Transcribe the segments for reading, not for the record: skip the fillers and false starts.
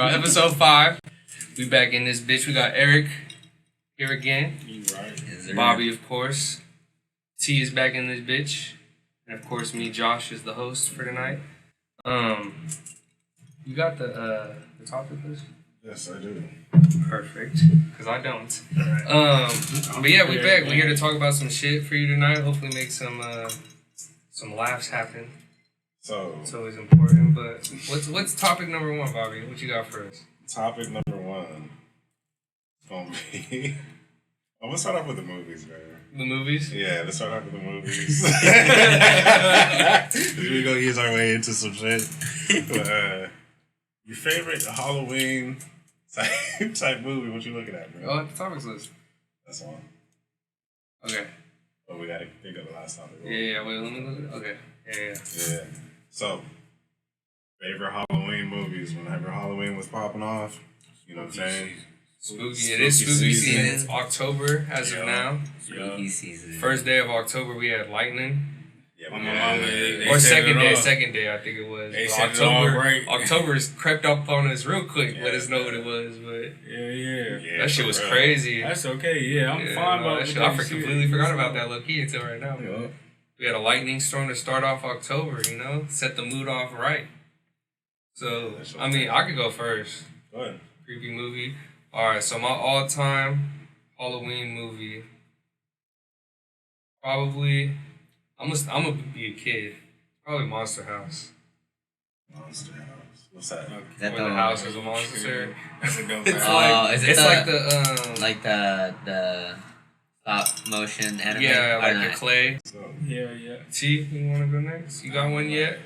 Episode 5. We back in this bitch. We got Eric here again. You right. Bobby, of course. T is back in this bitch. And of course, me, Josh, is the host for tonight. You got the topic list? Yes, I do. Perfect. Because I don't. But yeah, we back. We're here to talk about some shit for you tonight. Hopefully make some laughs happen. So It's always important. But what's topic number 1, Bobby? What you got for us? topic number 1 is gonna be. I'm gonna start off with the movies, man. The movies? Yeah, let's start off with the movies. We're gonna use our way into some shit. But, your favorite Halloween type movie? What you looking at, bro? Oh, the topics list. That's one. Okay. But we gotta think of the last topic. Yeah, wait, let me look at it. Okay. Yeah. So, favorite Halloween movies whenever Halloween was popping off. You know what I'm saying? Spooky. It is spooky season. It's October as of now. Spooky season. First day of October, we had lightning. Yeah, My mama, Or second day, I think it was. They But said it all right. October's crept up on us real quick. Let us know what it was, but Yeah. that shit was real. crazy. That's okay. Yeah, I'm fine about that it. shit. I completely forgot about that low key until right now. Yeah. We had a lightning storm to start off October, set the mood off right. So, I mean, I could go first. Go ahead. Creepy movie. Alright, so my all-time Halloween movie, probably, I'm gonna be a kid. Probably Monster House. Monster House. What's that? Is that Where the house is a monster. That's a dope. It's house. is it it's the- like the like the stop motion anime? yeah, Or like not? the clay. So, Yeah. T, you wanna go next? You got one yet?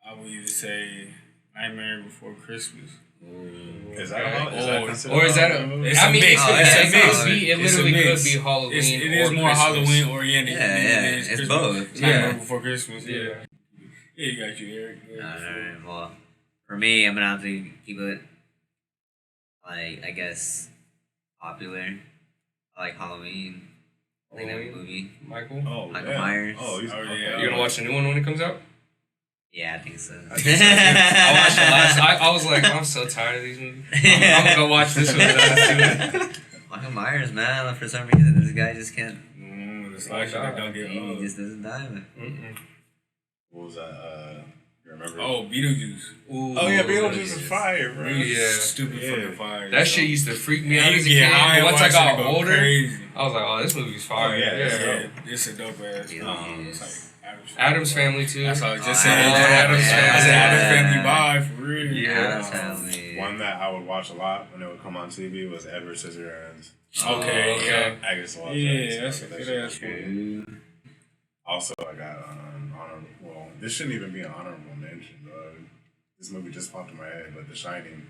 I would either say Nightmare Before Christmas. is that considered Or is that Halloween movie? It's a mix. It It's a could be. It It's a literally mix. could be Halloween. It is or more Christmas. Halloween oriented. Yeah, than yeah, it is it's Christmas. both. Nightmare Yeah. Before Christmas. Yeah. Yeah, you got you, Eric. Alright, well, for me, I'm gonna have to keep it, like, I guess, popular. I like Halloween. I think that Halloween? movie. Michael? Oh, Michael yeah. Myers. Oh, he's, Oh, okay. yeah. You gonna watch the new one when it comes out? Yeah, I think so. I watched it last. I was like, I'm so tired of these movies. I'm gonna go watch this one. Michael Myers, man, for some reason, this guy just can't. The slasher that don't get He old. just doesn't die, man. What was that? You remember? Oh, Beetlejuice. Oh yeah, Beetlejuice is fire, bro. Yeah. Stupid Yeah. fucking fire. That shit used to freak me out You as a get kid. high But once I watching got it go older, crazy. I was like, oh, this movie's fire. Oh, yeah, Yeah, it's a dope ass. Beetlejuice. It's like Adam's Family too. That's all I just Oh, said. Adam's I Family. said Adam's Family vibe for real. Yeah. Adam's Family. One that I would watch a lot when it would come on TV was Edward Scissorhands. Okay, Oh, yeah. I just watched Yeah, that. that's So a that good shit ass was cool. True. Also, I got honorable. Well, this shouldn't even be an honorable mention, bro. This movie just popped in my head, but The Shining.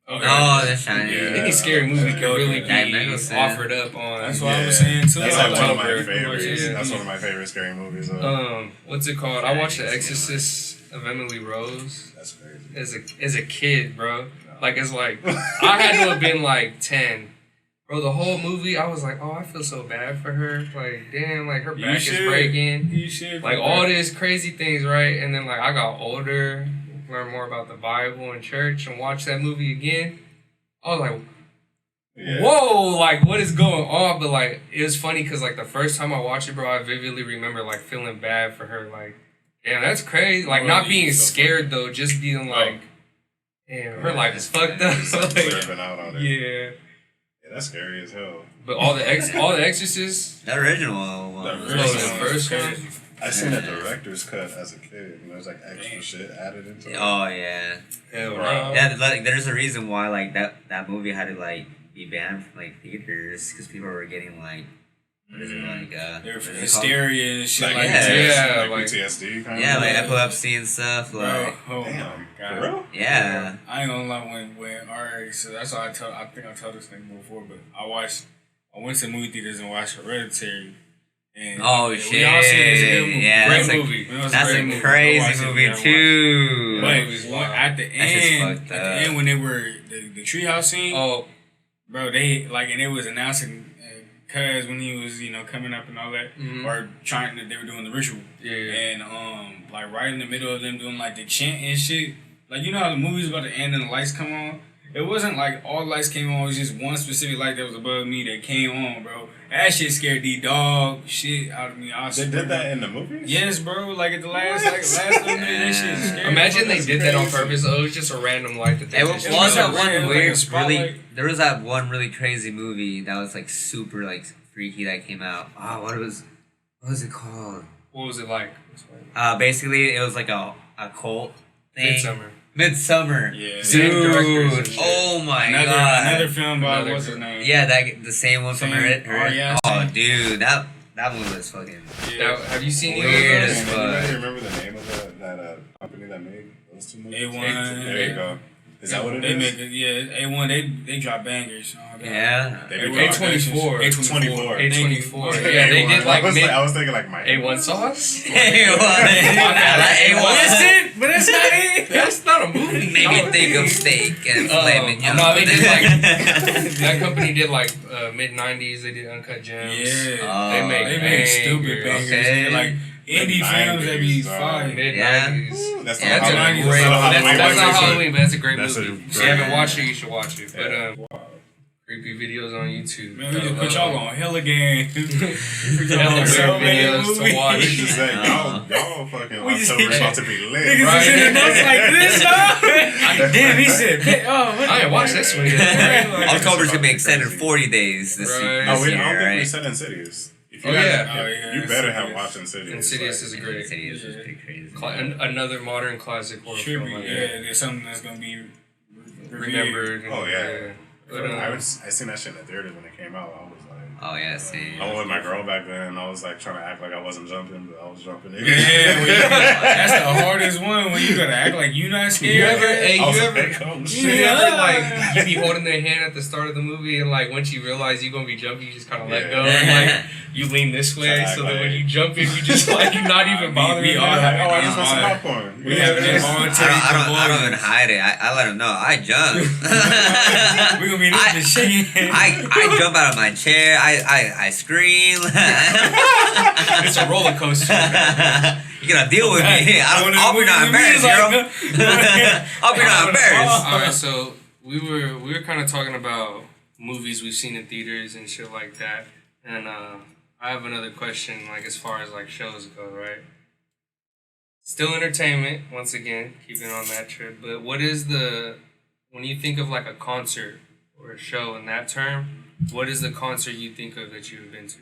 Okay. Oh, The Shining. Yeah. Any scary movie could really Jack be Nicholson. offered up on. That's what I was saying too. That's like one of my October. favorites. Yeah. That's one of my favorite scary movies. What's it called? I watched The Exorcist of Emily Rose That's crazy. as a kid, bro. Like it's like I had to have been like 10. Bro, the whole movie, I was like, oh, I feel so bad for her. Like, damn, like her back is breaking. You should. Like all these crazy things, right? And then like I got older, learned more about the Bible and church, and watched that movie again. I was like, Yeah. whoa, like what is going on? But like it was funny because like the first time I watched it, bro, I vividly remember like feeling bad for her. Like, damn, that's crazy. Like not being scared though, just being like, damn, her life is fucked up. Living out on it. Yeah. Yeah, that's scary as hell. But all the Exorcists. The original one. The Oh, original the first one. I seen a director's cut as a kid, and there's like extra shit added into it. Oh, yeah. Hell Wow. no. Yeah, like, there's a reason why, like, that movie had to, like, be banned from, like, theaters, because people were getting, like, what is it, like, They're what is it called? hysteria and shit Like, like yeah. that. Yeah, like- PTSD kind Yeah, of. like, epilepsy and stuff, Bro, like, oh Damn. my god. For real? yeah. I ain't gonna lie when alright, so that's why I think I told this thing before, but I went to movie theaters and watched Hereditary. And Oh, we shit. all seen it. It's a good movie. Yeah, Great that's a, movie. It was that's great a movie. Go crazy watch it, movie, man, watch it. too. But movie's when- wild. at the That shit's end, fucked at the up. end when they were the treehouse scene, Oh, bro, they like and it was announcing Cuz when he was coming up and all that, Mhm. or trying that they were doing the ritual, yeah. and like right in the middle of them doing like the chant and shit, like you know how the movie's about to end and the lights come on, it wasn't like all lights came on. It was just one specific light that was above me that came on, bro. That shit scared the dog shit out of me. They did that in the movie? Yes, bro. Like at the last little minute, that shit scared Imagine me. they did that on purpose. Oh, it was just a random light that they It just was that like one a weird, spotlight. really. There was that one really crazy movie that was like super like freaky that came out. Oh, what was it called? What was it like? Basically, it was like a cult thing. Midsummer. Midsummer. Yeah. Same directors and Dude. shit. Oh my god. Another film by Another what's his film. name? Yeah, the same one from Same- her. Ari Aster. Oh, dude, that movie was fucking. Now, have you seen either Weird of as those? fuck. Anybody remember the name of that company that made those two movies? A1. There you go. Is that what it They is? make it, yeah. A1. They drop bangers. Oh, God. Yeah. They A1 do A24. A24. A24. Yeah, Yeah, they A1. did like I was thinking like my A1 sauce. A1. That's it, but that's not it. That's not a movie. Maybe No. think of steak and flaming. no, they did like that company did like mid '90s. They did Uncut Gems. Yeah. They make They make stupid bangers. bangers. Okay. Like indie films that be 90s, fire. Mid Yeah. '90s. That's Yeah, not That's a Halloween. great. That's not That's not Halloween. Halloween, but that's a great That's a movie. If you great haven't movie. watched it, you should watch it. But Yeah. creepy videos on YouTube. Man, we just put y'all on hell again. Hella So great many videos to movies. watch. We just say y'all fucking We just- October's about to be lit. Niggas Right. is in the notes like this, huh? Damn, he said, oh, what I ain't watched this one yet. October's gonna be extended 40 days this, Right. this Oh, I don't year, think we right? said Insidious. If Oh, guys- yeah. Oh, yeah, You better have Insidious. watched Insidious. Insidious like, is a great. Insidious was pretty crazy. Another modern classic horror Should film. be, I yeah, guess. there's something that's gonna be Remembered. and- Oh, yeah. But, I seen that shit in the theater when it came out. I was like, Oh yeah, same. I went with my girl back then, and I was like trying to act like I wasn't jumping, but I was jumping. Yeah, that's the hardest one when you gotta act like you not scared. You ever, hey, I was you like, ever, oh, you shit. ever like you be holding their hand at the start of the movie and like once you realize you're gonna be jumping, you just kind of let Yeah. go and like you lean this way Act so that when like- you jump in, you just like you're not even bothering. we all them. have Oh, I it. just want some popcorn. We have it in I don't even hide it. I let him know. I jump. We gonna be this shit. I jump out of my chair. I scream. It's a roller coaster. You gotta deal with me. I'll be not embarrassed, girl. I'll be not embarrassed. All right, so we were kind of talking about movies we've seen in theaters and shit like that, and I have another question, like as far as like shows go, right? Still entertainment, once again, keeping on that trip. But what is when you think of like a concert or a show in that term, what is the concert you think of that you've been to?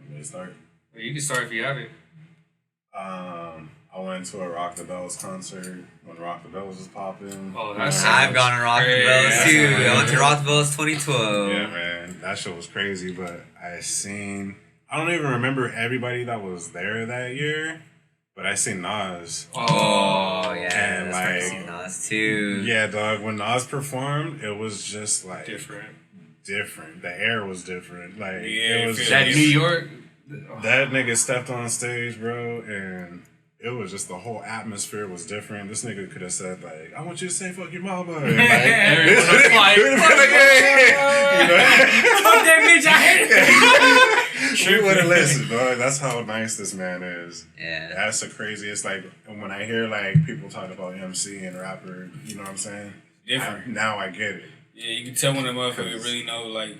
Let me start. Or you can start if you have it. I went to a Rock the Bells concert when Rock the Bells was popping. Oh, that's I've gone to Rock the Bells Crazy. too. I went to Rock the Bells 2012. Yeah, man, that shit was crazy. But I don't even remember everybody that was there that year, but I seen Nas. Oh yeah, And, that's like, like, Nas too. Yeah, dog. When Nas performed, it was just like different. The air was different. Like Yeah, it was it That just- New York. That nigga stepped on stage, bro, and it was just the whole atmosphere was different. This nigga could have said like, "I want you to say fuck your mama." And, like, Everyone was like, it would've been like, "Hey," you know? Fuck that bitch, I hate it. She would have listened, dog. That's how nice this man is. Yeah. That's the craziest. Like when I hear like people talk about MC and rapper, you know what I'm saying? Different. Now I get it. Yeah, you can tell when a motherfucker really know, like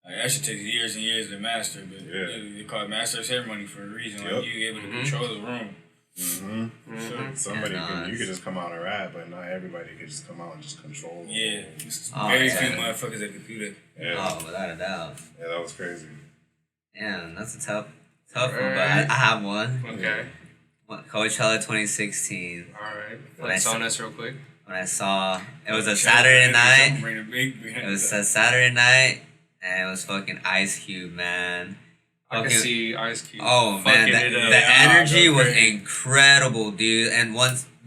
that shit takes years and years to master, but Yeah. they call it master of ceremony for a reason. Yep. Like, you able to control the room. Mm-hmm. Somebody Yeah, can, Nas. you could just come out and rap, but not everybody could just come out and just control. Yeah. It's Oh, very yeah. few motherfuckers that can do that. Yeah. Oh, without a doubt. Yeah, that was crazy. Damn, that's a tough one, but Alright. I have one. Okay. Coachella 2016. All right. When I Let's on saw- us real quick. When I saw it was a Saturday night. Bring the big It was a Saturday night, and it was fucking Ice Cube, man. I can Fucking- see Ice Cube. Oh man, fucking it up. the Yeah, energy that's was great. incredible, dude. And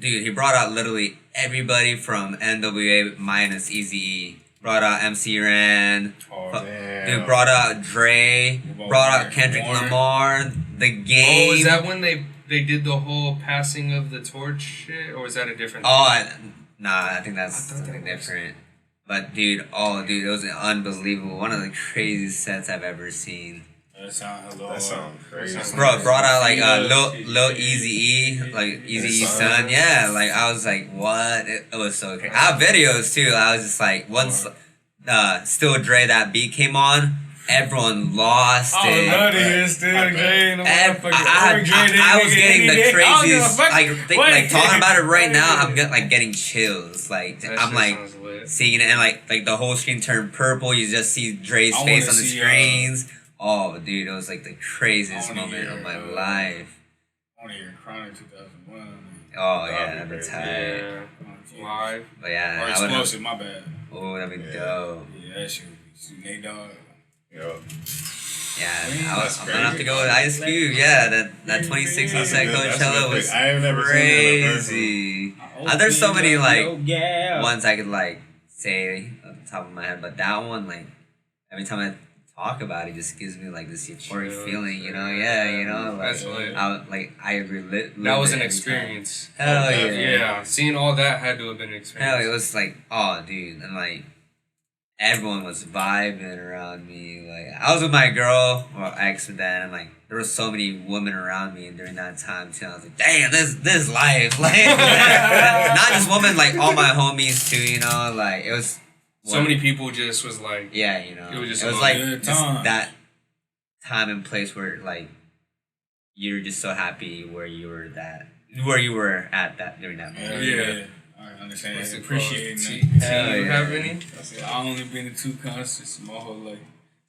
he brought out literally everybody from NWA minus Eazy-E. Brought out MC Ren. Oh, Fu- damn. Dude, brought out Dre. Brought out Kendrick Lamar. Lamar. The Game. Oh, is that when they did the whole passing of the torch shit, or was that a different? Nah, I think that's I thought something that was- different. But dude, it was unbelievable. One of the craziest sets I've ever seen. That sound hello. That sound crazy. Bro, brought out like Lil Lil Easy E, like Easy E's son. Yeah, like I was like, what? It was so crazy. I have videos too. I was just like, once Still Dre that beat came on, everyone lost I would it. love to hear Still Dre and the motherfucking I was getting the craziest, What? like talking about it right now. I'm getting chills. Like That I'm shit like sounds lit. seeing it, and like the whole screen turned purple. You just see Dre's I face wanna on the see, screens. Oh, dude, it was like the craziest I wanna moment hear, of my life. I want to hear Chronic 2001. Oh yeah, That'd that'd be be crazy. tight. Yeah. Live. But yeah, Or I would. Explosive, my bad. Oh, that'd be Yeah. dope. Yeah, that shit would be Nate Dogg. Yo, Yeah, That's I'm gonna have to crazy. go with Ice Cube. Yeah, that 2016 That's a set good- that's a Coachella good was pick. I have never seen that in person. crazy. There's so many like ones I could like say off the top of my head, but that one like every time I talk about it, just gives me like this euphoric Chills. feeling. You know, yeah, you know, like That's lit. I agree. That was an experience. Hell yeah. Yeah, seeing all that had to have been an experience. Hell, it was like, oh, dude, and like everyone was vibing around me. Like I was with my girl or ex with that, and like there were so many women around me during that time too. I was like, damn, this life, like not just women, like all my homies too. You know, like it was So many people just was like, yeah, you know, It was just it was a like good just time. that time and place where like you're just so happy where you were at that during that moment. Yeah. I understand. what's it Appreciating called? that. Do you yeah. have any? I only been to 2 concerts my whole life.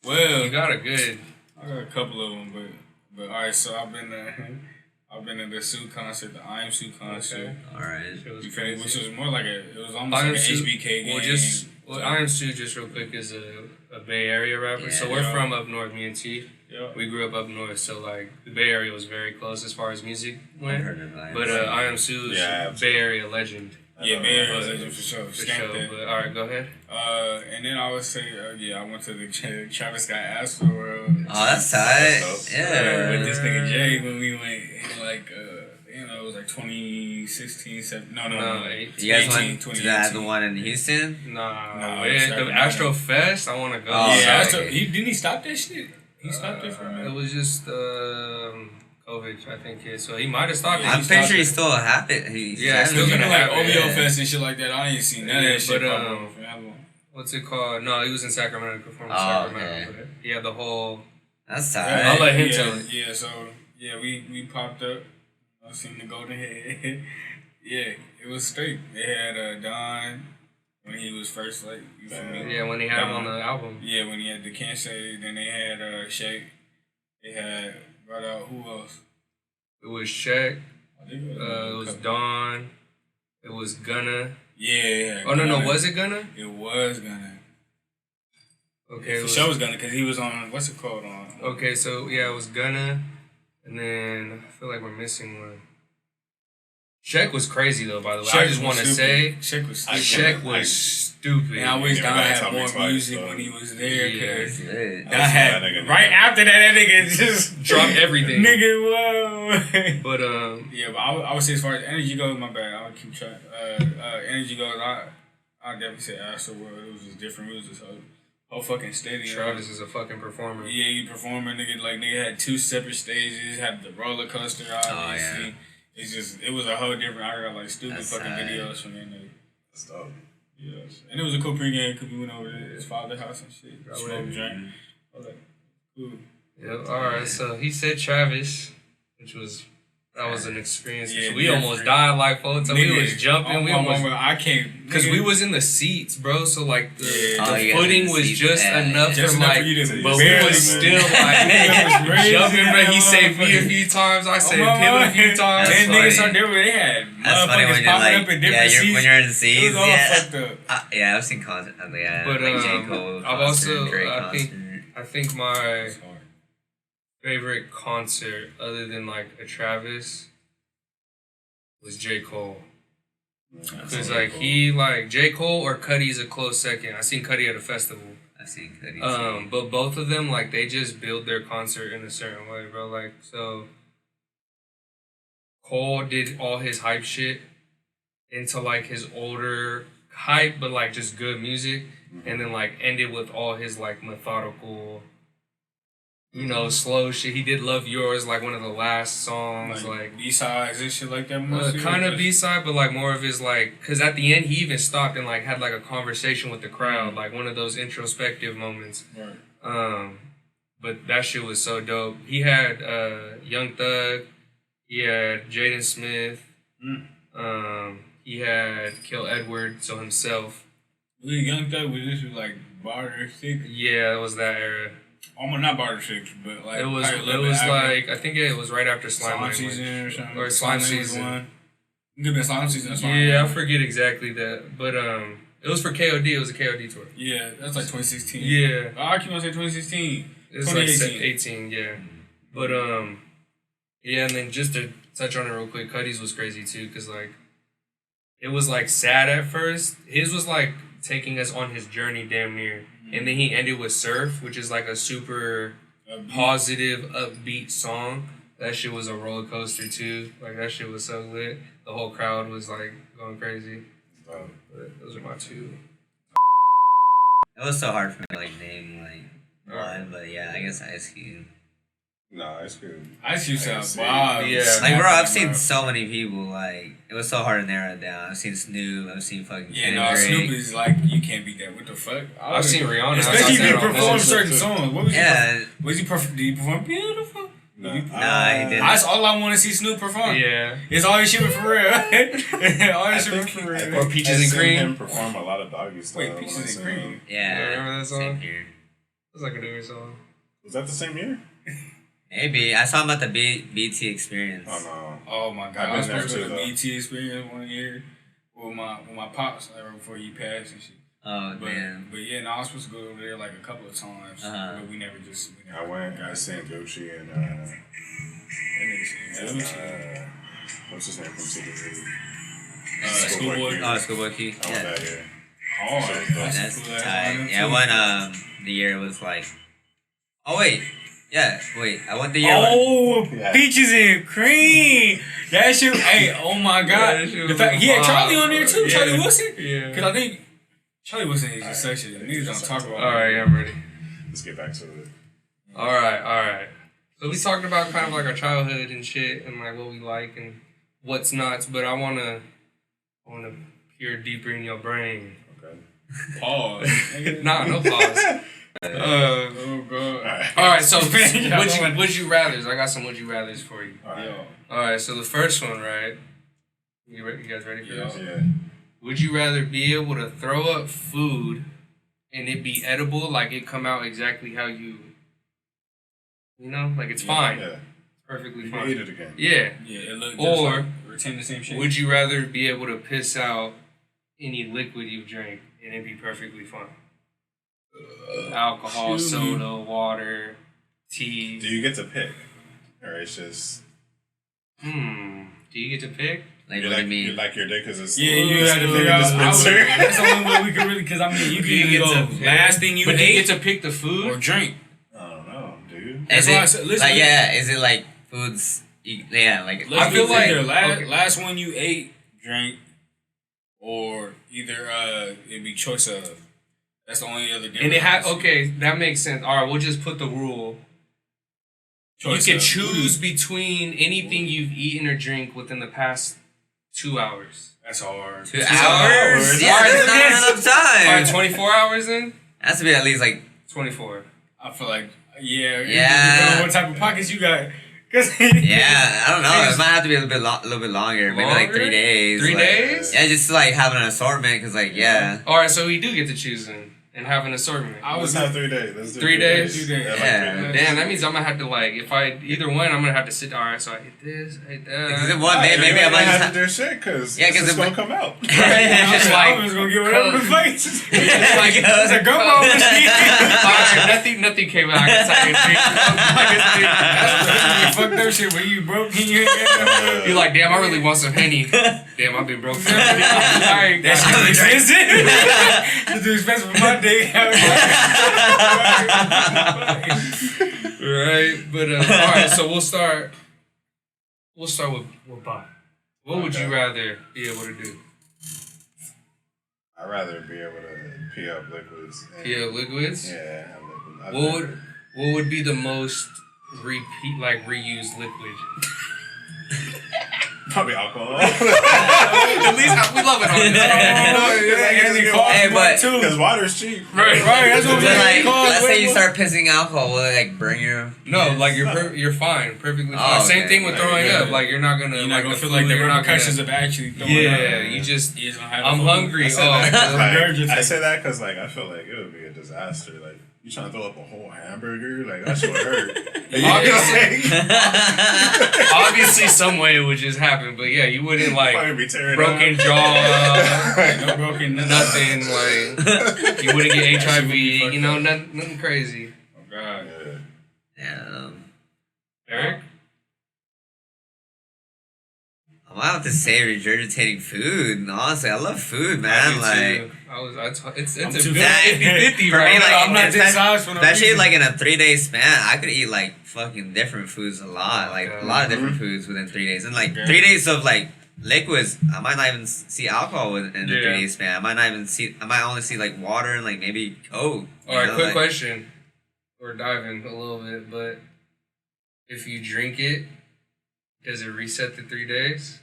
You Well, got a good. I got a couple of them, but all right. So I've been at the Sue concert, the I Am Sue concert. Okay. All right. Shit was You feel me? Which crazy. was more like it was almost I Am like an Sue- HBK game. I Am Sue, just real quick, is a Bay Area rapper. So Yeah. we're Yeah. from up north, me and T. Yeah. We grew up north, so like the Bay Area was very close as far as music I went. heard of that. But I Am Sue is Yeah, Bay Area legend Yeah, Bay Area But- was legend for sure. for Stamp sure. that. But all right, go ahead. And then I would say, I went to the Travis Scott Astroworld. Oh, that's tight. That's dope. Yeah. With this nigga Jay when we went in like it was like 2016, no, eight. You guys 18, went to 2018. the one in Houston? Nah, No, wait, it's the Sacramento. Astro Fest. I want to go. Oh, Yeah, sorry. didn't he stop that shit? He stopped it for a It minute. was just COVID, I think. Yeah, so he might have stopped Yeah, it. I'm he pretty stopped sure it. he's still happy. He's Yeah, having still it. You gonna know, like have it, OVO yeah. Fest and shit like that. I ain't seen none of Yeah, that shit but, pop up for that long. What's it called? No, he was in Sacramento performing in Oh, Sacramento. But he had the whole. That's Yeah, tight. I'll let him yeah, tell it. Yeah, so we popped up. I seen the Golden Head. Yeah, it was straight. They had Don when he was first like you feel me? Yeah, when he had him on the album. Yeah, when he had the Can't Say, then they had Shake. They had brought out who else? It was Shaq. I think It was Dawn. It was Gunna. Yeah. Oh no, Gunna. was it Gunna? It was Gunna. Okay, it For was, sure was Gunna because he was on what's it called on? okay. So yeah, it was Gunna, and then I feel like we're missing one. Shaq was crazy though. By the way, I just want to say Shake was I stupid. Shaq was stupid. And I wish Yeah, Don you gotta had tell me more twice, music bro. when he was there. Yeah. Cause Shit. Don That had nigga right did. after that nigga just Dropped everything. Nigga, whoa. But Yeah, but I would say as far as energy goes, my bad. I would keep track. Energy goes, I definitely say Astroworld. It was just different. It was just whole fucking stadium. Travis is a fucking performer. Yeah, you performing, nigga. Like nigga had 2 separate stages. Had the roller coaster, obviously. yeah. It's just it was a whole different. I got like stupid That's fucking tight. videos from that nigga. That's dope. Yes, and it was a cool pregame because we went over to his father's house and shit. Right. Smoked, drank. I was like, cool. Yep. All right. So he said Travis, which was that was an experience. Yeah, we different. almost died like folks. So we Nigga, was jumping. oh We my almost mama, I can't because nigga, we was in the seats, bro. So like the, Yeah. Oh, the you guys footing in the was seats. just Yeah. enough just for enough like. for you to But we barely was move. still like Nigga was jumping, bro. He saved me a motherfucker. few times. I Oh, saved my him a mama. few times. That's And niggas funny. are different. They had That's funny when motherfuckers you're popping like, up in different yeah, seats. when you're in the It seats, was all yeah. fucked up. Yeah, I've seen concert. Yeah, But, like J. um, Cole. I've concert, also- Drake I think- concert. I think my favorite concert, other than like a Travis, was J. Cole. Cause like he like J. Cole or Cuddy's a close second. I seen Cuddy at a festival. I've seen Cudi too. But both of them like they just build their concert in a certain way, bro. Like so, Cole did all his hype shit into like his older hype, but like just good music, and then like ended with all his like methodical, you know, slow shit. He did "Love Yours" like one of the last songs, like B-sides and shit like that. Mostly, kind of like, B-side, but like more of his like, cause at the end he even stopped and like had like a conversation with the crowd, like one of those introspective moments. Right. But that shit was so dope. He had Young Thug, he had Jaden Smith, he had Kill Edward, so himself. Was it Young Thug? Was this like Barter 6? Yeah, it was that era. Almost not Barter 6, but like It was probably a little bit after like I think it was right after Slime Slime Language. Season or something. Or Slime Language Season. one. It could be Slime Season or Slime Yeah, I Language. forget exactly that, but it was for KOD. It was a KOD tour. Yeah, that's like 2016. Yeah, Oh, I keep on saying 2016. it was like 2018. 18. Yeah, but yeah, and then just to touch on it real quick, Cuddy's was crazy too, cause like it was like sad at first. His was like taking us on his journey damn near, and then he ended with Surf, which is like a super positive, upbeat song. That shit was a roller coaster too. Like that shit was so lit. The whole crowd was like going crazy. But those are my two. It was so hard for me to like name like one, but yeah, I guess Ice Cube. Nah, it's good. Ice Cube sound see. wild. Yeah. Like bro, I've seen so many people. Like it was so hard to narrow it down. I've seen Snoop. I've seen fucking Yeah, no, Kendrick. Snoop is like, you can't beat that. What the fuck? I've seen Rihanna. Especially if I you saw that on perform Facebook, certain too. songs. What was Yeah, did he perform Beautiful? Nah, Nah, he didn't. That's all I want to see Snoop perform. Yeah. It's all his shit with for real. all his shit with for I real. think Peaches I've and seen Cream. him perform a lot of Doggy Style. Wait, when I Peaches and seen Cream. him. yeah. Remember that song? Same here. It was like a newer song. Was that the same year? Maybe I saw him at the BT Experience. Oh Oh my god, I've I was been there supposed to too, go to though. BT experience one year with my pops like, right before he passed and shit. Oh But man. but yeah, no, I was supposed to go over there like a couple of times, but we never I went. I seen Gucci and That nigga said Gucci. what's his name from CDC? Schoolboy. Oh, Schoolboy Q. I went Yeah, that year. Hard. that's a cool ass tight. lineup, Yeah, I too. went the year was like. Oh wait, yeah, wait. I went the year. Oh, Yeah. Peaches and Cream. That shit. Hey, oh my god. that shit The was fact, he had Charlie wild, on there too. bro. Charlie Yeah. Wilson. Yeah. Cause I think Charlie Wilson is just such a niggas don't talk about. All right, I'm ready. Let's get back to it. All right. So we talked about kind of like our childhood and shit, and like what we like and what's not. But I wanna peer deeper in your brain. Okay. Pause. Nah, no pause. Oh god. Alright. All right, so Yeah, would you rather's? I got some would you rather's for you. Alright. Yo. All right, so the first one, right? You guys ready for Yeah. this? Yeah. Would you rather be able to throw up food and it be edible, like it come out exactly how you know, like it's fine, Yeah. perfectly You fine. can eat it again. Yeah. Yeah, it looked Or- just like retain the same shit. Would you rather be able to piss out any liquid you've drank and it be perfectly fine? Alcohol, Shoot. soda, water, tea. Do you get to pick, or it's just Do you get to pick? Like you what do like you mean? you like your dick because it's Yeah, you had to food figure out. dispenser. That's the only way we can really, because I mean, you Do you can get go to last thing you But do you ate get to pick the or food? drink. I don't know, dude. That's Is why I it said, listen, like yeah? Is it like foods? Yeah, like Let's I feel do like- either okay. last one you ate, drank, or either it'd be choice of. That's the only other difference. And it had okay, that makes sense. All right, we'll just put the rule. Choice you can of. choose between anything you've eaten or drink within the past 2 hours. That's hard. 2 hours? hours. Yeah, Alright, that's not then. enough time. All right, 24 hours then? Has to be at least like 24. I feel like yeah. Yeah. Depending on what type of pockets you got. Cause yeah. I don't know. It might have to be a little bit longer. Maybe like Longer? 3 days. 3 like- days? Yeah, just like having an assortment because like yeah. All right, so we do get to choose then and have an assortment. I Let's was have 3 days. Let's do 3 days? 3 days. Yeah, like Yeah. 3 days. Damn, that means I'm gonna have to like if I either one, I'm gonna have to sit. All right, so I ate this, I ate Because that. in one day Alright, maybe you I ain't might gonna just have to do shit because Yeah, 'cause it's if gonna we- come out. Just I like was gonna get whatever the face. like It's a gumball machine. Alright, nothing came out. I guess I can That's fucked up shit when you broke and you ain't You're like, damn, I really want some Henny. Damn, I've been broke. Alright, that shit too expensive. It's too expensive for my dick. right, but alright, so we'll start with Bob. What would you Okay. rather be able to do? I'd rather be able to pee up liquids. and- Yeah, liquids? Yeah, have liquids. I'd What rather- What would be the most reused liquid? Probably alcohol. At least we love it on this. Hey, but Because water's cheap. Right. That's what but like, cause let's say you what- start pissing alcohol, will it like burn you? No, like you're fine, perfectly fine. Oh, Same okay. thing with throwing Yeah. up. Like you're not gonna You're not gonna the feel like food, the you're not repercussions gonna- of actually throwing Yeah, up. you just. You just don't have I'm the food. hungry. I said Oh, that 'cause, like, Regurgitate. I say that because like I feel like it would be a disaster. Like you trying to throw up a whole hamburger, like that shit would hurt. Obviously, some way it would just happen, but yeah, you wouldn't like Probably be tearing broken up. jaw, No broken nothing like you wouldn't get HIV, you know, nothing crazy. Oh God. Yeah. Eric, I'm out to say regurgitating food. Honestly, I love food, I man. do Like, too. it's I'm a too good fat. 50-50 For right me, now. like, I'm not this size for no especially reason. like in a 3-day span, I could eat like fucking different foods a lot. Like a lot of different foods within 3 days. And like 3 days of like liquids, I might not even see alcohol in the Yeah. 3 day span. I might only see like water and like maybe Coke. All right, quick like, question. We're diving a little bit, but if you drink it, does it reset the 3 days,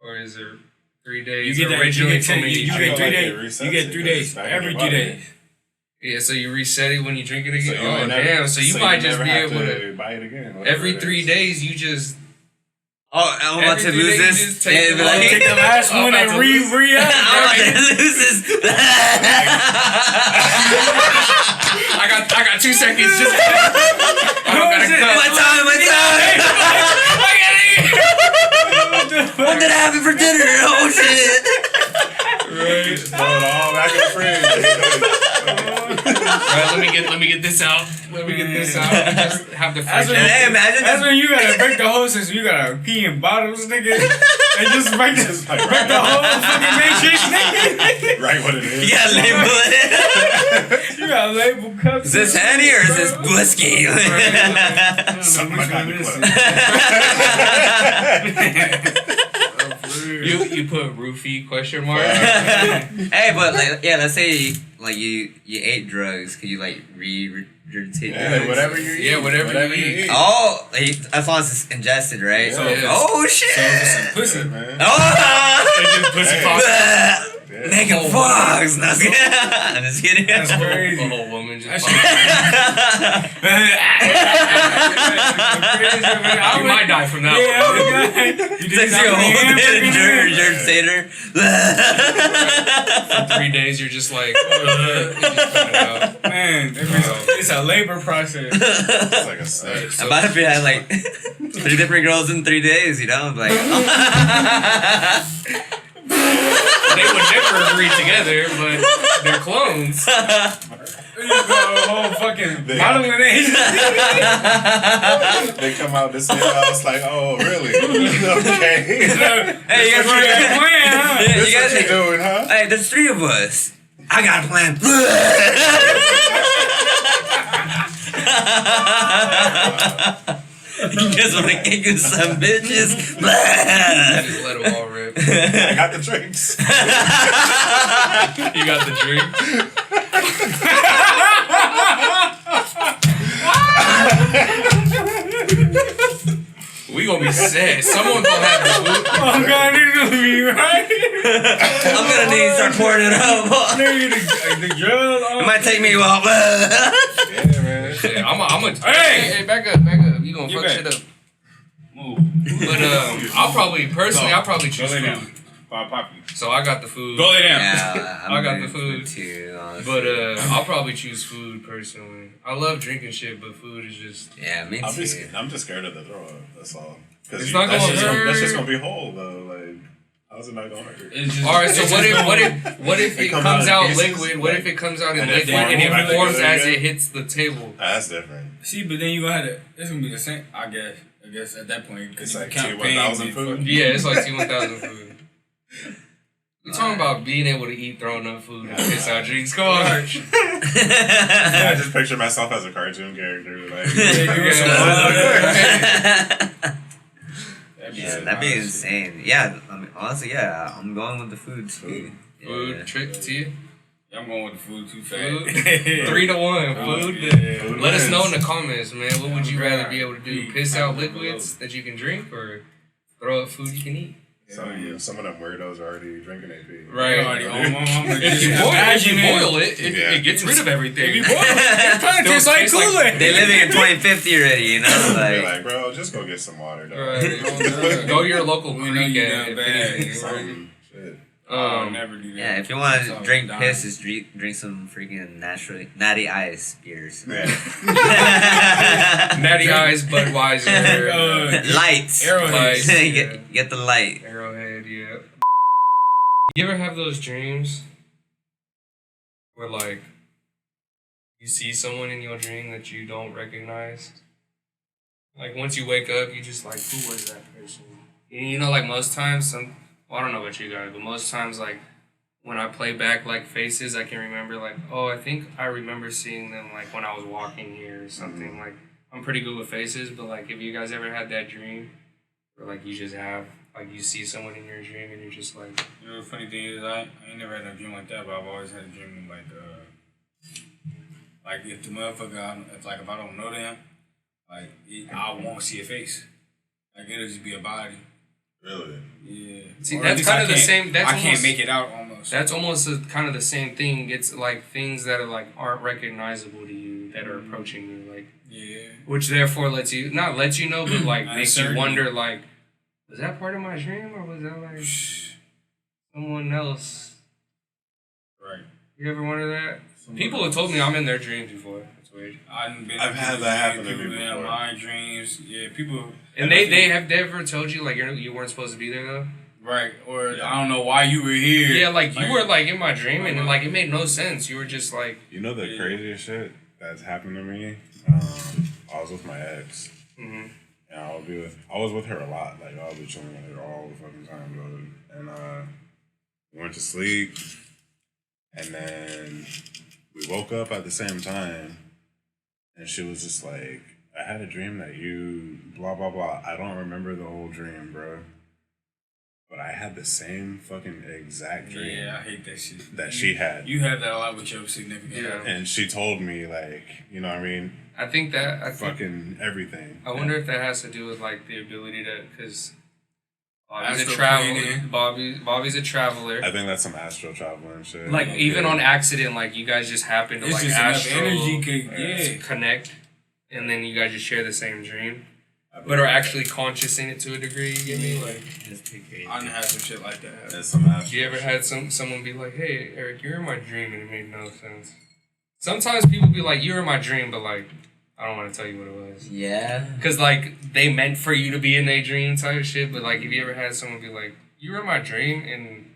or is it 3 days You get that. originally You from when get you I drink feel 3 like days. it resets You get it 3 'cause it's days. back in Every your 3 body. days. Yeah, so you reset it when you drink it So again. you Oh ain't never- damn! So you might just never be have able to buy it again. every whatever it 3 is. days. You just Oh, I'm about Every to 3 lose days, this. you just take Yeah, the but like, last- Take the last I'm one about and to re lose- I'm about to lose this. I got 2 seconds. Just I don't gotta cut. My time. What did I have for dinner? Oh shit. Just throw it all back in the fridge. Alright, let me get this out. Let me get this out. Just have the That's fridge. when- Hey, imagine That's this. when you gotta break the whole system. You gotta pee in bottles, nigga, and just break the whole fucking matrix, nigga. Right what it is. You gotta label it. You gotta label cups. Is this Henny or is this whiskey? Something like that. You put roofie question mark. Hey, but like, yeah, let's say like you ate drugs. Could you like regurgitate Yeah, drugs? whatever you eat. Yeah, whatever you eat. Oh, like, as long as it's ingested, right? Yeah. Oh shit! Pussy. Yeah, man. Oh! Pussy Hey. pop. Yeah. Megan Fox. No, I'm just kidding. I'm just kidding. That's A crazy. whole woman That just. shit- You might die from that. Yeah, one. you Takes you a whole regurgitator. For 3 days, you're just like. You just put it out. Man, it's a labor process. It's like a snake. I'm about to be had like 3 different girls in 3 days, you know? Like, They would never agree together, but they're clones. You go a whole fucking modeling age. They come out this house like, oh, really? Okay. hey, you guys That's what you're playing, huh? Yeah, This you what guys you doing, huh? Hey, there's 3 of us. I got a plan. You guys want to kick in some bitches? Just let them all rip. I got the drinks. You got the drink. We gonna be set. Someone gonna have the food. Oh god, this gonna be right. I'm gonna need to start pouring it up. Nigga, the drug. It might take me a while. Yeah, man. Yeah, I'm a. Hey! Hey, back up. You gonna Get fuck back. shit up. Move. But I'll probably Go choose lay down. food. Pop you. So I got the food. Go lay down. Yeah, I got doing the food. too. Honestly. But I'll probably choose food personally. I love drinking shit, but food is just. Yeah, me I'm too. just scared of the throw up. That's all. It's not that's gonna just hurt. That's just gonna be whole though. Like, how's it not gonna hurt? It's just, All right. So it's what just if what if It it comes comes out out in pieces, liquid? What like- if it comes out in and it liquid and forms back it forms together as again? it hits the table? That's different. See, but then you gonna have to. It's gonna be the same. I guess at that point because It's you like count T1000 pain, food. Yeah, it's like T1000 food. We're talking about being able to eat thrown up food and piss out drinks. Come on. I just picture myself as a cartoon character. Like, Yeah, that'd be insane. Yeah, I mean, honestly, yeah, I'm going with the food too. Food Yeah. trick to you. I'm going with the food too fast. Food? 3-1. Food. Yeah. Let us know in the comments, man. What would you rather be able to do? Please Piss out comment liquids that you can drink, or throw up food you can eat? Some of them weirdos are already drinking their pee. Right. Already on my mama. If you boil it, it gets rid of everything. If you boil it, it kind of tastes like tastes like- Kool-Aid. They living in 2050 already, you know? They're Like, like, bro, just go get some water, dog. Right. Go to your local We know creek you and done bad. Some shit. I'll never do that. yeah, if you want That's to all drink dying. piss, just drink some freaking naturally natty ice beers. Yeah. Natty Ice, Budweiser, Lights. Arrowhead. Lights, Get the light. Arrowhead, yeah. You ever have those dreams where, like, you see someone in your dream that you don't recognize? Like, once you wake up, you just like, who was that person? And you know, like, most times, I don't know about you guys, but most times, like, when I play back, like, faces, I can remember, like, oh, I think I remember seeing them, like, when I was walking here or something. Like, I'm pretty good with faces, but, like, if you guys ever had that dream where, like, you just have, like, you see someone in your dream and you're just like... You know, the funny thing is, I ain't never had a dream like that, but I've always had a dream like if the motherfucker, if I don't know them, like, I won't see a face. Like, it'll just be a body. Really? Yeah. See, Or at that's least kind I of the can't- same... That's I can't almost, make it out almost. That's almost kind of the same thing. It's, like, things that are, like, aren't recognizable to you that are approaching you, like... Yeah. Which therefore lets you... Not lets you know, but, like, makes you Uncertainty. wonder, like... Was that part of my dream, or was that, like, someone else? Right. You ever wonder that? People have told me I'm in their dreams before. That's weird. I've had that happen to me people in before. my dreams. Yeah, people. And they have ever told you, like, you weren't supposed to be there, though? Right, or I don't know why you were here. Yeah, like, you were, like, in my dream, and, like, it made no sense. You were just, like... You know the craziest shit that's happened to me? I was with my ex. Mm-hmm. And I was with her a lot. Like, I would be chilling with her all the fucking time, bro. And we went to sleep. And then we woke up at the same time. And she was just like, I had a dream that you blah, blah, blah. I don't remember the whole dream, bro. But I had the same fucking exact dream Yeah, I hate that shit. that she had. You have that a lot with your significant Yeah. other. And she told me, like, you know what I mean? I think that... Fucking everything. I wonder if that has to do with, like, the ability to... Because Bobby's a Astral traveler. planing. Bobby's a traveler. I think that's some astral traveling shit. Like, even on accident, like, you guys just happen to, It's like, just enough astral energy could connect, and then you guys just share the same dream, but are actually conscious in it to a degree, you get me? Like, I done had some shit like that. That's some astral you ever shit. had someone be like, hey, Eric, you're in my dream, and it made no sense? Sometimes people be like, you're in my dream, but, like, I don't want to tell you what it was. Yeah. Because, like, they meant for you to be in their dream type of shit, but, like, if you ever had someone be like, you were in my dream, and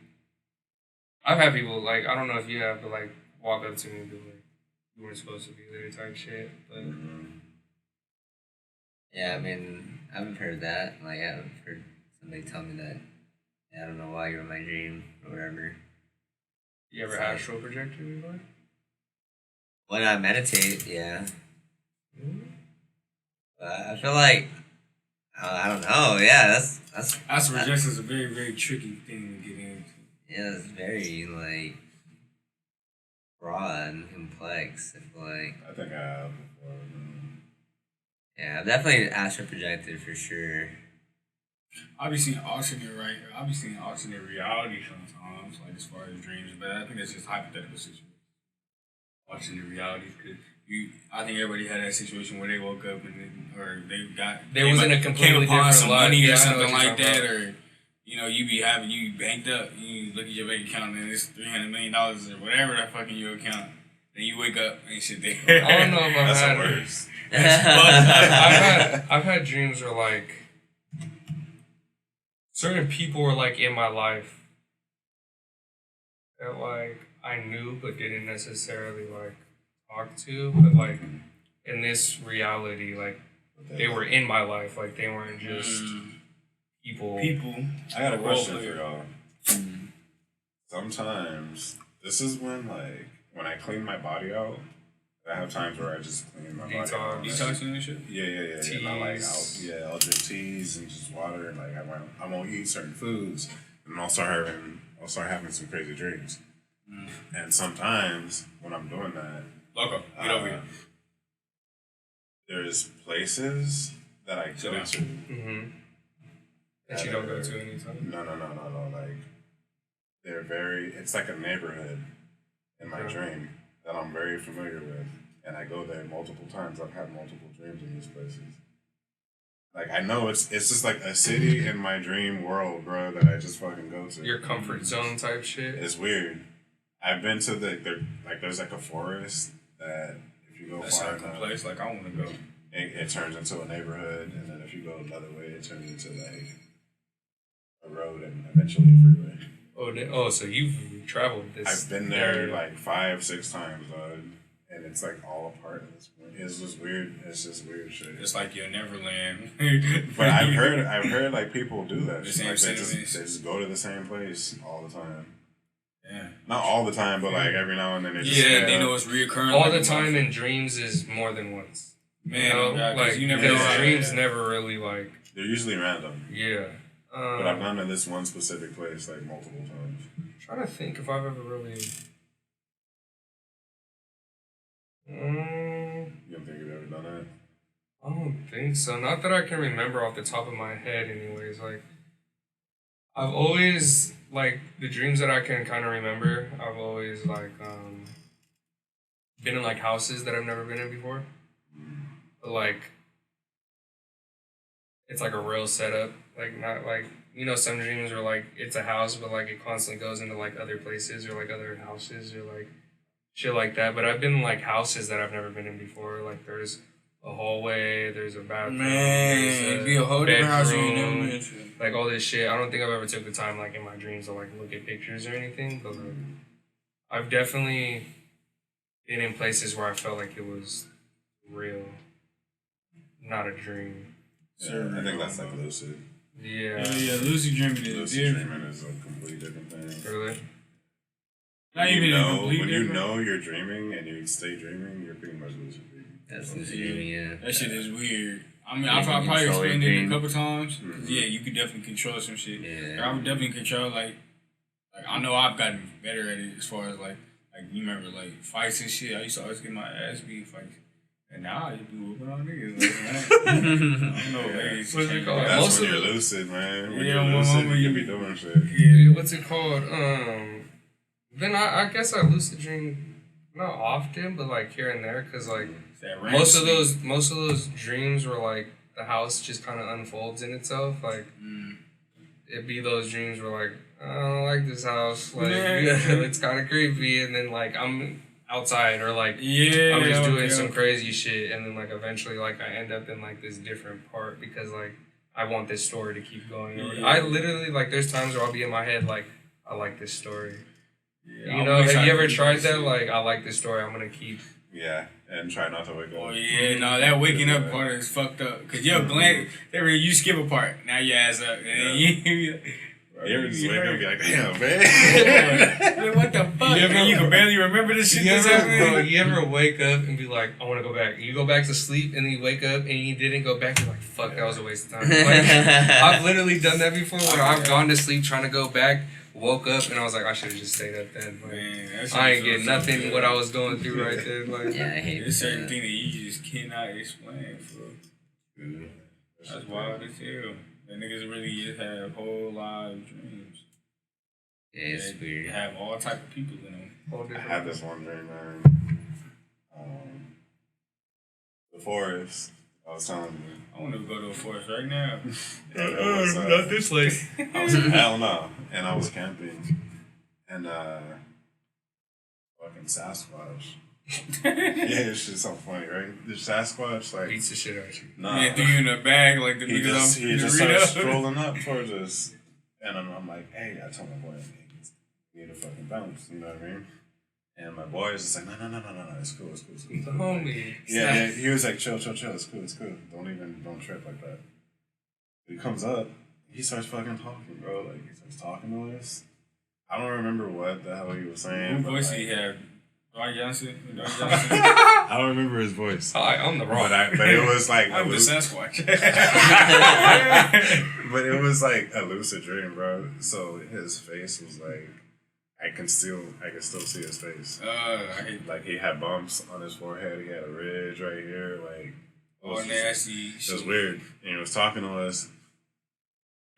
I've had people, like, I don't know if you have, but, like, walk up to me and be like, you weren't supposed to be there type shit, but... Yeah, I mean, I haven't heard that. Like, I haven't heard somebody tell me that. Yeah, I don't know why you're in my dream or whatever. You ever astral projected before? When I meditate, yeah. But I feel like, I don't know. Yeah, that's Astral projection is a very, very tricky thing to get into. yeah, it's very like broad and complex. I feel like. I think I have before. Yeah, I've definitely astral projected for sure. I've been seeing alternate reality sometimes, like as far as dreams, but I think that's just hypothetical situation. Alternate realities, because I think everybody had that situation where they woke up and then, or they was in a completely came upon different some life. money Yeah, or I know something what you're like talking that, or you banked up, you look at your bank account and it's $300 million or whatever that fucking your account. Then you wake up and shit there. I don't know if I've That's had... the worst. I've had dreams where, like, certain people were, like, in my life that, like, I knew but didn't necessarily, like, talk to, but, like, in this reality, like, they were in my life, like, they weren't just people. I got a Role question for player. y'all. Sometimes, this is when I clean my body out, I have times where I just clean my body out. Detoxing and shit? Yeah. Not like, Teas. I'll drink teas and just water, and like I won't eat certain foods, and I'll start having some crazy dreams. And sometimes when I'm doing that, Loco, get over here. there's places that I Sit go down. to. Mm-hmm. That you don't go to anytime. No. Like they're very. It's like a neighborhood in my Okay. dream that I'm very familiar with, and I go there multiple times. I've had multiple dreams in these places. Like I know it's just like a city in my dream world, bro, that I just fucking go to. Your comfort zone type shit. It's weird. I've been to there's like a forest that if you go That's far like a enough, place like I want to go. it turns into a neighborhood, and then if you go another way, it turns into like a road and eventually a freeway. So you've traveled this. I've been there area. like 5-6 times, and it's like all a part of this. It's just weird. It's just weird shit. It's like your Neverland. But I've heard like people do that. The shit. same Like they sentiments. just go to the same place all the time. Yeah. Not all the time, but like every now and then. They just Yeah, hit they up. know it's reoccurring. all like the a time motherfucker. in dreams is more than once. Man, You know? oh God, 'cause Like you never because know how- dreams never really like They're usually random. yeah. But I've gone to this one specific place like multiple times. Trying to think if I've ever really. You don't think you've ever done that? I don't think so. Not that I can remember off the top of my head, anyways. Like, I've always, like, the dreams that I can kind of remember, I've always, like, been in, like, houses that I've never been in before. But, like, it's, like, a real setup. Like, not, like, you know, some dreams are, like, it's a house, but, like, it constantly goes into, like, other places or, like, other houses or, like, shit like that. But I've been in, like, houses that I've never been in before. Like, there's a hallway, there's a bathroom, Man, there's it'd be a whole different house you ain't never bedroom, been to. like all this shit. I don't think I've ever took the time like in my dreams to like look at pictures or anything, but like I've definitely been in places where I felt like it was real, not a dream. Yeah, I think that's like lucid. Yeah. Yeah, lucid dreaming is Lucid different. dreaming is a completely different thing. Really? Not even a complete when you different. know you're dreaming and you stay dreaming, you're pretty much lucid dreaming. That's lucid dreaming, yeah. That shit is weird. I mean, Yeah, I've you probably control your explained it a dream. couple times. 'Cause, Mhm. yeah, you could definitely control some shit. Yeah. I would definitely control like I know I've gotten better at it as far as like you remember like fights and shit. I used to always get my ass beat in fights. And now I just be whooping on niggas. Like, man. I don't know. Yeah. Like, What's it called? That's Most when of you're the- lucid, man. When Yeah, you're my lucid, mama, you you- be doing shit. Yeah. What's it called? Then I guess I lucid dream not often, but like here and there, cause like It's that REM most of sleep. those dreams were like the house just kind of unfolds in itself. Like it'd be those dreams where like I don't like this house, like Yeah. it's kind of creepy, and then like I'm outside or like Yeah, I'm just doing okay. some crazy shit, and then like eventually like I end up in like this different part because like I want this story to keep going. Yeah. I literally like there's times where I'll be in my head like I like this story. Yeah, You I'm know, always have you trying to ever do tried that that? shit. Like I like this story, I'm gonna keep. Yeah, and try not to wake up. Oh yeah, no, that waking up part is fucked up. Cause yo, glance, you skip a part, now your ass up, and then you. You ever just wake up and be like, damn, man. Like, what the fuck? You ever- And you can barely remember this shit You that's ever, happening. bro, you ever wake up and be like, I want to go back. You go back to sleep and then you wake up and you didn't go back. You're like, fuck, that was a waste of time. Like, I've literally done that before where I've gone to sleep trying to go back, woke up, and I was like, I should have just stayed up then. Like, Man, that shit I ain't is get so nothing good. what I was going through right there. Like, Yeah, I hate It's certain that. thing that you just cannot explain, bro. That's wild as hell. That niggas really just have a whole lot of dreams. Yeah, it's They weird. have all type of people in them. whole I different- had this one dream, man. The forest. I was telling you. I want to go to a forest right now. And it was, not this late. I was hell no, and I was camping, and fucking Sasquatch. Yeah, it's just so funny, right? The Sasquatch, like, Beats the shit out of you. nah, Man, threw you in a bag like the he niggas just on he just Dorito. starts strolling up towards us, and I'm like, hey, I told my boy, we need to fucking bounce, you know what I mean? And my boy is just like, no, it's cool, it's cool, it's cool. He's a homie. Yeah, he was like, chill, it's cool, don't trip like that. He comes up, he starts fucking talking, bro. Like, he starts talking to us. I don't remember what the hell he was saying. What but, voice like, he have? Dwight Johnson? Dwight Johnson? I don't remember his voice. Hi, I'm the rock. But it was like I'm the a Sasquatch. but it was like a lucid dream, bro. So his face was like, I can still see his face. I hate Like he had bumps on his forehead. He had a ridge right here. Like all nasty. it was weird. And he was talking to us,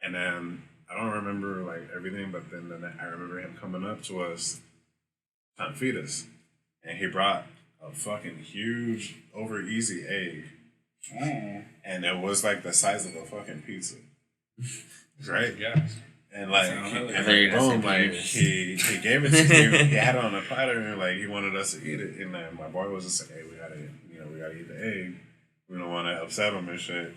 and then I don't remember like everything, but then I remember him coming up to us, trying to feed us, and he brought a fucking huge over easy egg, and it was like the size of a fucking pizza, right? Yeah. And like, Sound he, hella and good. like, boom, like That's he gave it to me. He had it on a platter, and like he wanted us to eat it. And my boy was just like, "Hey, we gotta eat the egg. We don't want to upset him and shit."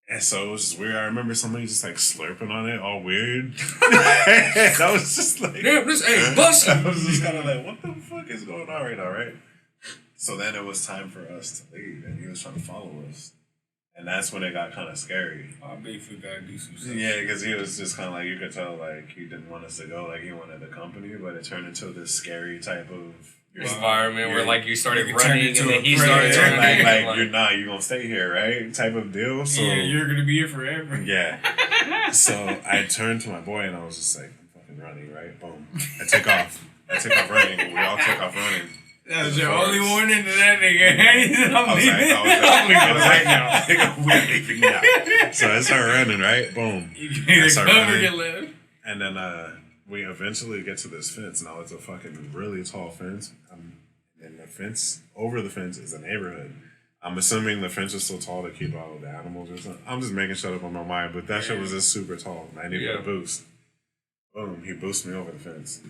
And so it was just weird. I remember somebody just like slurping on it, all weird. I was just like, Damn, this ain't busting. I was just kind of like, "What the fuck is going on right now?" Right. So then it was time for us to leave, and he was trying to follow us. And that's when it got kind of scary. I Bigfoot gotta do some stuff. Yeah, because he was just kind of like, you could tell, like, he didn't want us to go, like, he wanted the company, but it turned into this scary type of Environment where like you started You could turn running into and then a he started predator. turning like, and, you're gonna stay here, right? Type of deal. So, Yeah, you're gonna be here forever. yeah. So I turned to my boy and I was just like, I'm fucking running, right? Boom. I take off running. We all take off running. That was your only warning to that nigga. He said, I'm I was like, leaving. I'm leaving right now. We're leaving now. So I started running, right? Boom. You started cover running. your lip. And then we eventually get to this fence. Now it's a fucking really tall fence. And the fence, over the fence is a neighborhood. I'm assuming the fence is so tall to keep all the animals or something. I'm just making shit up on my mind, but that shit was just super tall. And I needed a boost. Boom, he boosted me over the fence.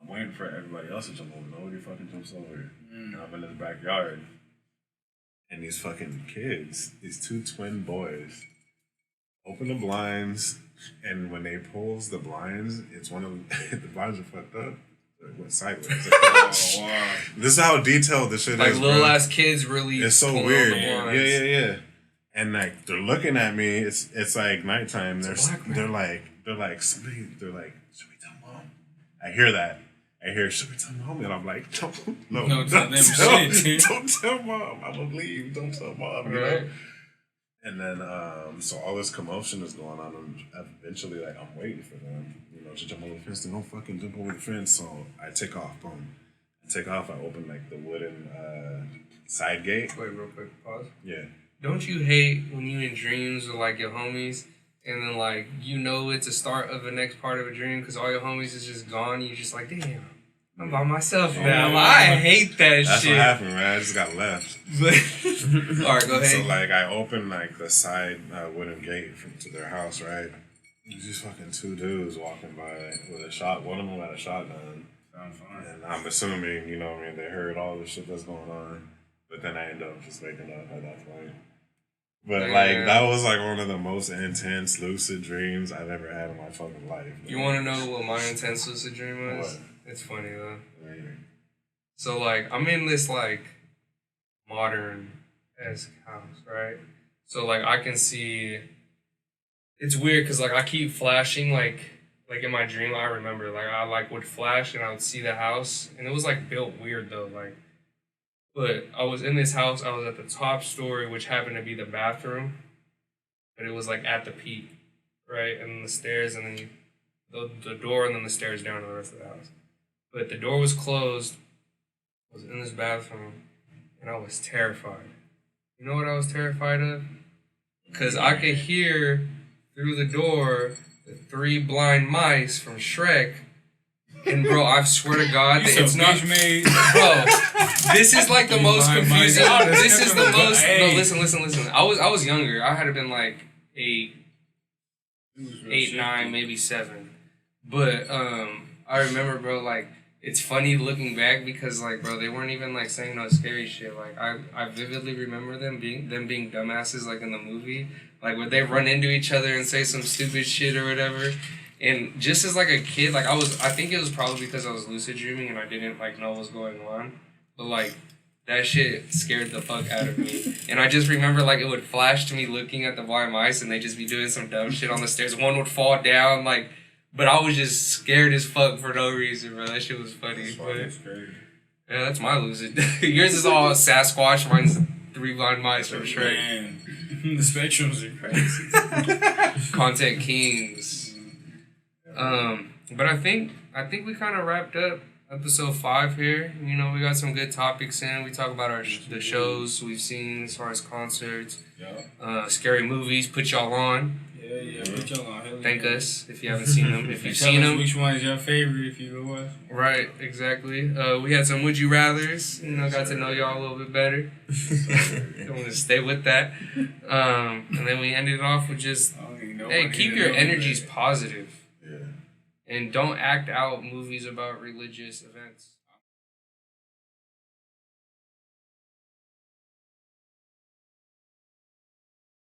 I'm waiting for everybody else to jump over. Nobody fucking jumps over. And I'm in his backyard. And these fucking kids, these two twin boys, open the blinds. And when they pulls the blinds, it's one of the blinds are fucked up. It went sideways. Oh, wow. This is how detailed this shit like is. little bro. ass kids really. It's so pulling weird. on the Yeah, blinds. yeah. And like they're looking at me. It's like nighttime. It's a black man. They're like somebody. They're like, should we tell mom? I hear that. I hear, should we tell mom? And I'm like, no, No, tell them shit. don't tell mom. I'm gonna leave. Don't tell mom. You Right. know? And then so all this commotion is going on, and eventually like I'm waiting for them, to jump over the fence. They don't fucking jump over the fence. So I take off. Boom. I take off. I open like the wooden side gate. Wait, real quick, pause. Yeah. Don't you hate when you in dreams with like your homies and then like it's a start of the next part of a dream because all your homies is just gone? You're just like, damn, I'm by myself now. Yeah. I hate that That's shit. what happened, man. I just got left. But all right, go ahead. So like I opened like the side wooden gate to their house, right? There's just fucking two dudes walking by with a shot. One of them had a shotgun. Sounds fine. And I'm assuming, they heard all the shit that's going on. But then I end up just waking up at that point. But like that was like one of the most intense lucid dreams I've ever had in my fucking life. You want to know what my intense lucid dream was? What? It's funny though. Right. So like I'm in this like modern-esque house, right? So like I can see. It's weird because like I keep flashing like in my dream. I remember like I like would flash and I would see the house and it was like built weird though like. But I was in this house. I was at the top story, which happened to be the bathroom, but it was like at the peak, right? And then the stairs, and then the door, and then the stairs down to the rest of the house. But the door was closed. I was in this bathroom, and I was terrified. You know what I was terrified of? Because I could hear through the door the three blind mice from Shrek. And bro, I swear to God that it's not. Bro, this is like the most confusing. This is the most. No, listen. I was younger. I had been like 8, 9, maybe 7. But I remember, bro, like it's funny looking back because like, bro, they weren't even like saying no scary shit. Like I vividly remember them being dumbasses like in the movie. Like would they run into each other and say some stupid shit or whatever. And just as like a kid, like I think it was probably because I was lucid dreaming and I didn't like know what was going on. But like that shit scared the fuck out of me. And I just remember like it would flash to me looking at the blind mice and they just be doing some dumb shit on the stairs. One would fall down, like, but I was just scared as fuck for no reason, bro. That shit was funny. That's crazy. Yeah, that's my lucid. Yours is all Sasquatch, mine's 3 blind mice from Shrek. Man, the spectrums are crazy. Content kings. But I think I think we kind of wrapped up episode 5 here. You know, we got some good topics in. We talk about the shows we've seen as far as concerts, scary movies. Put y'all on. Yeah. Put y'all on. Hell Thank yeah. us if you haven't seen them. If you've Tell seen us them, which one is your favorite if you go watch. right? Exactly. We had some would you rather's. You know, got to know y'all a little bit better. I'm gonna stay with that. And then we ended off with just, hey, keep your energies positive. Yeah. And don't act out movies about religious events.